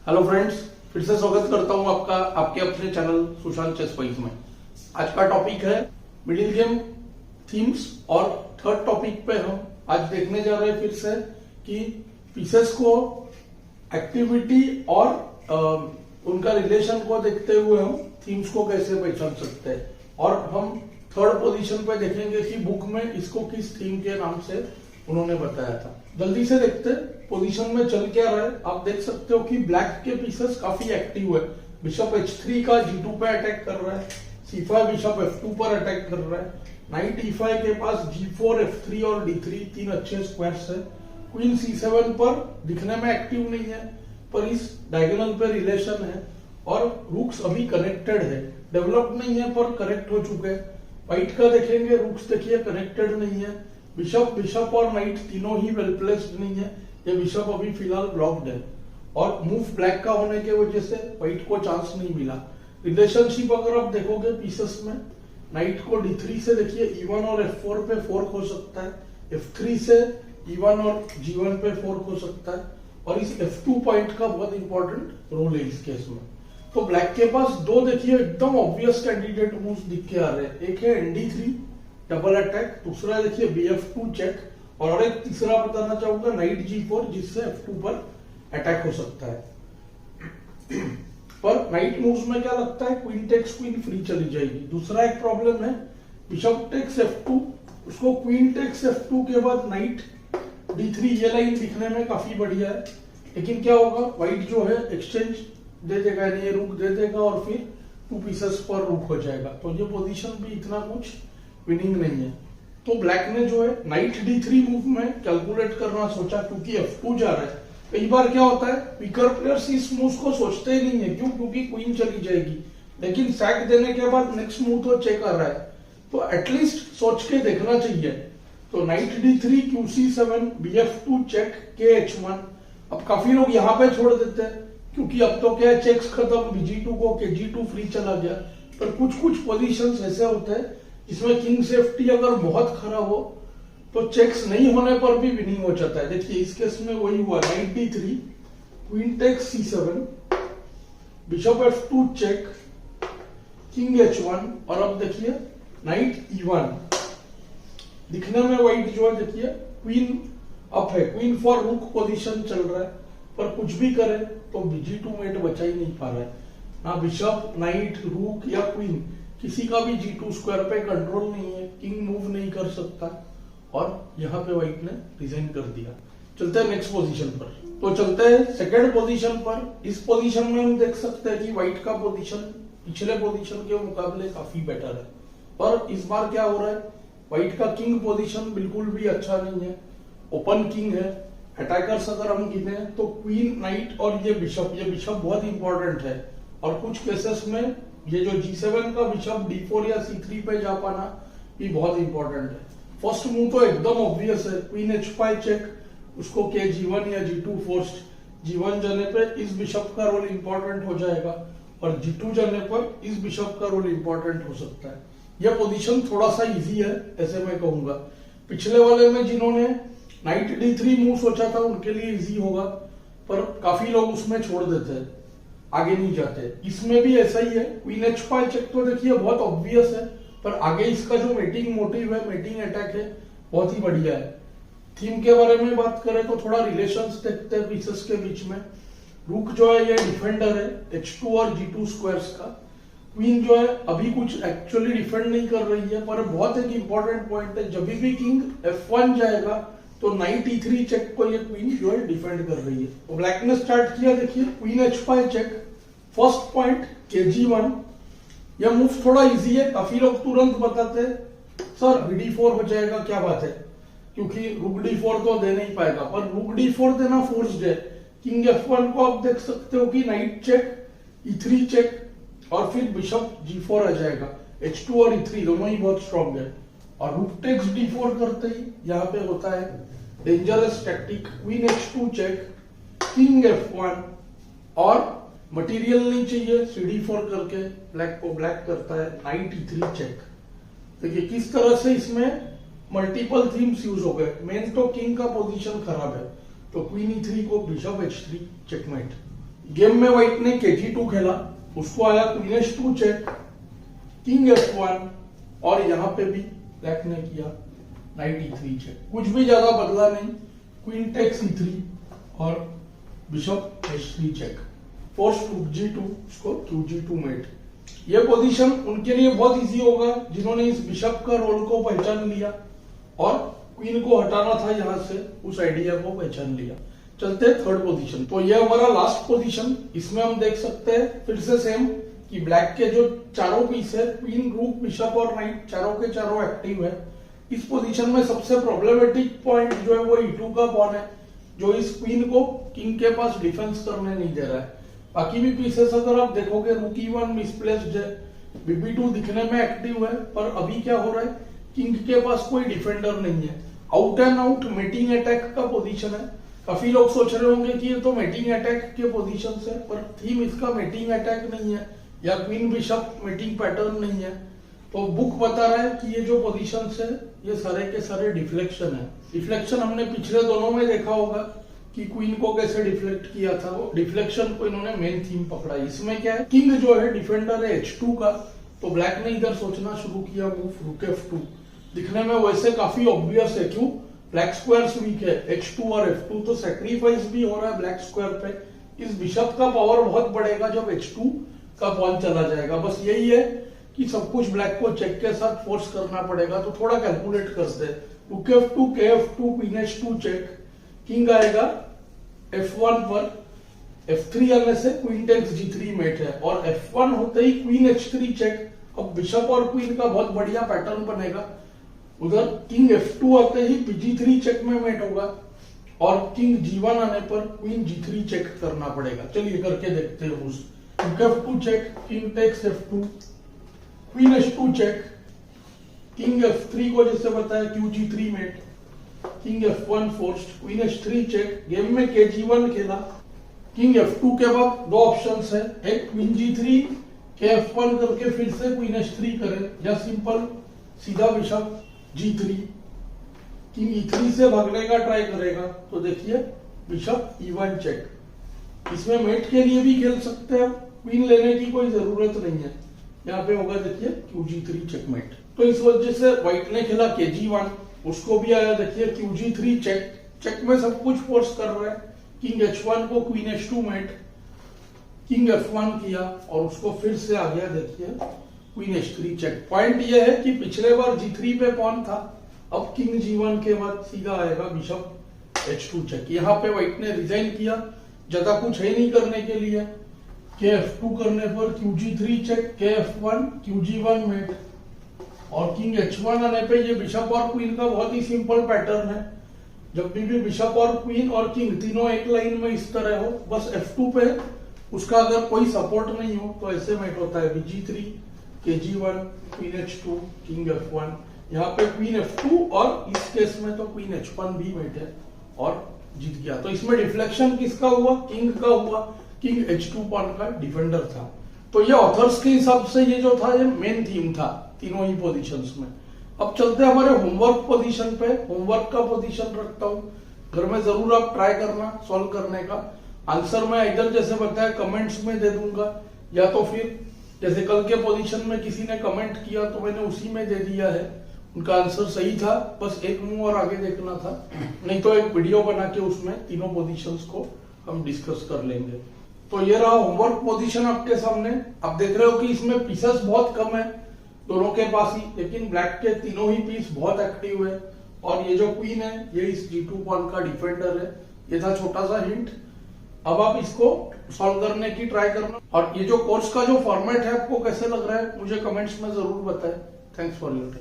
Hello friends, फिर से स्वागत करता हूं आपका आपके अपने चैनल सुशांत चेस पॉइंट्स में। आज का टॉपिक है मिडिल गेम थीम्स और थर्ड टॉपिक पे हम आज देखने जा रहे हैं फिर से कि पीसेस को एक्टिविटी और उनका रिलेशन को देखते हुए हम थीम्स को कैसे पहचान सकते हैं। और हम थर्ड पोजीशन पे देखेंगे कि बुक में इसको किस थीम के नाम से उन्होंने बताया था। जल्दी से देखते पोजीशन में चल क्या रहा है। आप देख सकते हो कि ब्लैक के पीसेस काफी एक्टिव है। बिशप h3 का g2 पे अटैक कर रहा है, c5 बिशप f2 पर अटैक कर रहा है, नाइट e5 के पास g4 f3 और d3 तीन अच्छे स्क्वायर्स है। क्वीन c7 पर दिखने में एक्टिव नहीं है पर इस डायगोनल पे रिलेशन है और रूक्स अभी कनेक्टेड है, डेवलप नहीं है पर कनेक्ट हो चुके हैं। व्हाइट का देखेंगे, रूक्स देखिए कनेक्टेड नहीं है, बिशप और नाइट तीनों ही वेल प्लेस्ड नहीं है, ये बिशप अभी फिलहाल ब्लॉक्ड है और मूव ब्लैक का होने की वजह से व्हाइट को चांस नहीं मिला। रिलेशनशिप अगर आप देखोगे पीसेस में, नाइट को d3 से देखिए e1 और f4 पे फोर्क हो सकता है, f3 से e1 और g1 पे फोर्क हो सकता है और इस f2 पॉइंट का बहुत इंपॉर्टेंट रोल है इस केस में। तो ब्लैक के पास दो देखिए एकदम ऑब्वियस कैंडिडेट मूव्स दिख के आ रहे हैं। एक है nd3 डबल अटैक, दूसरा देखिए bf2 चेक और एक तीसरा बताना चाहूंगा नाइट g4 जिससे f2 पर अटैक हो सकता है। पर नाइट मूव्स में क्या लगता है, क्वीन टेक्स क्वीन फ्री चली जाएगी। दूसरा एक प्रॉब्लम है बिशप टेक्स f2, उसको क्वीन टेक्स f2 के बाद नाइट d3, ये लाइन दिखने में काफी बढ़िया है लेकिन क्या होगा, व्हाइट जो है एक्सचेंज दे देगा, यानी ये रुक दे देगा और फिर टू पीसेस पर रुक हो जाएगा। तो ये पोजीशन भी इतना कुछ विनिंग नहीं है। तो ब्लैक ने जो है नाइट d3 मूव में कैलकुलेट करना सोचा क्योंकि f2 जा रहा है। कई बार क्या होता है, वीकर प्लेयर्स इस मूव को सोचते ही नहीं है, क्यों, क्योंकि क्वीन चली जाएगी, लेकिन सैक देने के बाद नेक्स्ट मूव तो चेक कर रहा है तो एटलीस्ट सोच के देखना चाहिए। तो night d3 qc7 bf2 check kh1। अब काफी लोग यहाँ पे छोड़ देते हैं क्योंकि अब तो क्या है, चेक्स खत्म, bg2 को kg2 फ्री चला गया। पर कुछ कुछ पोजीशंस ऐसे होते हैं जिसमें किंग सेफ्टी अगर बहुत खराब हो तो चेक्स नहीं होने पर भी विनिंग हो जाता है। देखिए इस केस में वही हुआ, knight d3 queen takes c7 bishop f2 check king h1 और अब देखिए नाइट e1। दिखने में व्हाइट जो है देखिए क्वीन अप है, क्वीन फॉर रूक पोजीशन चल रहा है पर कुछ भी करे तो bg2 मेट बचा ही नहीं पा रहा है। ना बिशप, नाइट, रूक या क्वीन किसी का भी g2 स्क्वायर पे कंट्रोल नहीं है, किंग मूव नहीं कर सकता और यहाँ पे व्हाइट ने डिजाइन कर दिया। चलते हैं नेक्स्ट पोजीशन पर। तो चलते हैं सेकंड पोजीशन पर। इस पोजीशन में हम देख सकते हैं कि व्हाइट का पोजीशन पिछले पोजीशन के मुकाबले काफी बेटर है। पर इस बार क्या हो रहा है, व्हाइट का किंग पोजीशन बिल्कुल भी अच्छा नहीं है, ओपन किंग है। अटैकर्स अगर हम गिने तो क्वीन, नाइट और ये बिशप बहुत इंपॉर्टेंट है और कुछ केसेस में ये जो g7 का बिशप d4 या c3 पे जा पाना भी बहुत इंपॉर्टेंट है। फर्स्ट मूव तो एकदम ऑब्वियस है, क्वीन h5 चेक, उसको के g1 या g2 फोर्स्ड। g1 जाने पे इस बिशप का रोल इंपॉर्टेंट हो जाएगा और g2 जाने पर इस बिशप का रोल इंपॉर्टेंट हो सकता है। यह पोजीशन थोड़ा सा इजी है ऐसे मैं कहूंगा। पिछले वाले में जिन्होंने नाइट d3 मूव सोचा था उनके लिए इजी होगा पर काफी लोग उसमें छोड़ देते हैं, आगे नहीं जाते। इसमें भी ऐसा ही है, क्वीन h5 चेक तो देखिए बहुत ऑब्वियस है पर आगे इसका जो मेटिंग मोटिव है, मेटिंग अटैक है, बहुत ही बढ़िया है। थीम के बारे में बात करें तो थोड़ा रिलेशंस देखते हैं पीसेस के बीच में। रूक जो है ये डिफेंडर है h2 और g2 स्क्वायर्स का। क्वीन जो है अभी कुछ एक्चुअली डिफेंड नहीं कर रही है पर बहुत एक इंपॉर्टेंट पॉइंट है, जब भी किंग f1 जाएगा तो नाइट e3 चेक को ये क्वीन जो है डिफेंड कर रही है। तो ब्लैक ने स्टार्ट किया, देखिए queen h5 check, first point kg1। यह मूव थोड़ा इजी है, काफी लोग तुरंत बताते हैं सर bd4 हो जाएगा, क्या बात है, क्योंकि रुक d4 तो दे नहीं पाएगा, पर रुक d4 देना फोर्स्ड है। किंग f1 को आप देख सकते हो कि नाइट चेक, e3 चेक और फिर बिशप g4 आ जाएगा। h2 और e3 दोनों ही बहुत स्ट्रॉन्ग है और रुक टेक्स d4 करते ही यहाँ पे होता है dangerous tactic, queen h2 check, king f1 और मटेरियल नहीं चाहिए, cd4 करके ब्लैक को ब्लैक करता है, नाइट e3 चेक। देखिए किस तरह से इसमें मल्टीपल थीम्स यूज हो गए। मेन तो किंग का पोजीशन खराब है तो क्वीन e3 को बिशप h3 चेकमेट। गेम में व्हाइट ने kg2 खेला, उसको आया queen h2 check, king f1, और यहां पे भी ब्लैक ने किया नाइट e3 चेक। कुछ भी ज्यादा बदला नहीं, क्वीन टेक c3 और bishop h3 check, force to g2, उसको qg2 मेट। ये पोजीशन उनके लिए बहुत इजी होगा जिन्होंने इस बिशप का रोल को पहचान लिया और क्वीन को हटाना था यहां से, उस आइडिया को पहचान लिया। चलते हैं थर्ड पोजीशन। तो ये हमारा लास्ट पोजीशन। इसमें हम देख सकते हैं फिर से सेम कि ब्लैक के जो चारों पीस है, क्वीन, रूक, बिशप और नाइट, चारों के चारों एक्टिव है। इस पोजीशन में सबसे प्रॉब्लमेटिक पॉइंट जो है वो e2 का पॉन है, जो इस क्वीन को किंग के पास डिफेंस करने नहीं दे रहा है। बाकी भी पीसेस अगर आप देखोगे, रूक e1 मिसप्लेस्ड है, bb2 दिखने में एक्टिव है, पर अभी क्या हो रहा है, किंग के पास कोई डिफेंडर नहीं है। Out and out mating attack का पोजीशन है। काफी लोग सोच रहे होंगे कि ये तो मेटिंग अटैक के पोजीशन है, पर थीम इसका मेटिंग अटैक नहीं है या क्वीन बिशप मेटिंग पैटर्न नहीं है। तो बुक बता रहा है कि ये जो पोजीशन है ये सारे के सारे डिफ्लेक्शन है। डिफ्लेक्शन हमने पिछले दोनों में देखा होगा कि क्वीन को कैसे डिफ्लेक्ट किया था, वो डिफ्लेक्शन को इन्होंने मेन थीम पकड़ा। इसमें क्या है, किंग जो है डिफेंडर है h2 का, तो ब्लैक ने इधर सोचना शुरू किया मूव रूक f2। दिखने में वैसे काफी ऑब्वियस है, क्यों, ब्लैक स्क्वायर्स वीक है, h2 और f2, तो सैक्रिफाइस भी हो रहा है ब्लैक स्क्वायर पे। इस बिशप का पावर बहुत बढ़ेगा जब h2 का पॉन चला जाएगा। बस यही है कि सब कुछ ब्लैक को चेक के साथ फोर्स करना पड़ेगा। तो थोड़ा कैलकुलेट करते हैं। रूक f2, kf2, queen h2 check, king आएगा f1 पर, f3 आने से क्वीन टेक्स g3 मेट है, और f1 होते ही क्वीन h3 चेक। अब बिशप और क्वीन का बहुत बढ़िया पैटर्न बनेगा। उधर किंग f2 आते ही g3 चेक में मेट होगा, और किंग g1 आने पर क्वीन g3 चेक करना पड़ेगा। चलिए करके देखते हैं। Rook f2 check, king takes f2, queen h2 check, king f3 को जैसे बताया qg3 mate, king f1 forced, queen h3 check. Game में kg1 खेला, किंग f2 के बाद दो ऑप्शंस है, एक क्वीन g3 kf1 करके फिर से क्वीन h3 करें, या सिंपल सीधा बिशप g3, किंग e3 से भागने का ट्राई करेगा। तो देखिए बिशप e1 चेक। इसमें मेट के लिए भी खेल सकते हैं, क्वीन लेने की कोई जरूरत नहीं है। यहाँ पे होगा देखिए qg3 चेकमेट। तो इस वजह से व्हाइट ने खेला kg1, उसको भी आया देखिए qg3 चेक। चेक में सब कुछ फोर्स कर रहा है। किंग h1 को queen h2 met, king f1 किया, और उसको फिर से आ गया देखिए क्वीन h3 चेक। पॉइंट ये है कि पिछले बार g3 पे पॉन था, अब किंग g1 के बाद सीधा आएगा बिशप h2 चेक। यहाँ पे व्हाइट ने रिजाइन किया, ज्यादा कुछ है नहीं करने के लिए। kf2 करने पर qg3 check, kf1, qg1 met, और किंग h1 आने पे ये बिशप और क्वीन का बहुत ही सिंपल पैटर्न है। जब भी बिशप और क्वीन और किंग तीनों एक लाइन में इस तरह हो, बस f2 पे उसका अगर कोई सपोर्ट नहीं हो तो ऐसे मेट होता है, bg3, kg1, queen h2, king f1। यहाँ पे क्वीन f2, और इस केस में तो क्वीन h1 भी मेट है और जीत गया। तो इसमें डिफ्लेक्शन किसका हुआ, किंग का हुआ। किंग h2 पॉन का डिफेंडर था। तो ये ऑथर्स के हिसाब से ये जो था ये मेन थीम था तीनों ही पोजीशंस में। अब चलते हैं हमारे होमवर्क पोजीशन पे। होमवर्क का पोजीशन रखता हूँ, घर में जरूर आप ट्राई करना सॉल्व करने का। आंसर मैं इधर जैसे बताया कमेंट्स में दे दूंगा, या तो फिर जैसे कल के पोजीशन में किसी ने कमेंट किया तो मैंने उसी में दे दिया है। उनका आंसर सही था, बस एक मुंह और आगे देखना था। नहीं तो एक वीडियो बना के उसमें तीनों पोजीशंस को हम डिस्कस कर लेंगे। तो ये रहा होमवर्क पोजीशन आपके सामने। आप देख रहे हो कि इसमें पीसेस बहुत कम है दोनों के पास ही, लेकिन ब्लैक के तीनों ही पीस बहुत एक्टिव है। और ये जो क्वीन है ये इस g2 पॉन का डिफेंडर है। ये था छोटा सा हिंट। अब आप इसको सॉल्व करने की ट्राई करना। और ये जो कोर्स का जो फॉर्मेट है आपको कैसे लग रहा है मुझे कमेंट्स में जरूर बताएं। Thanks for your time.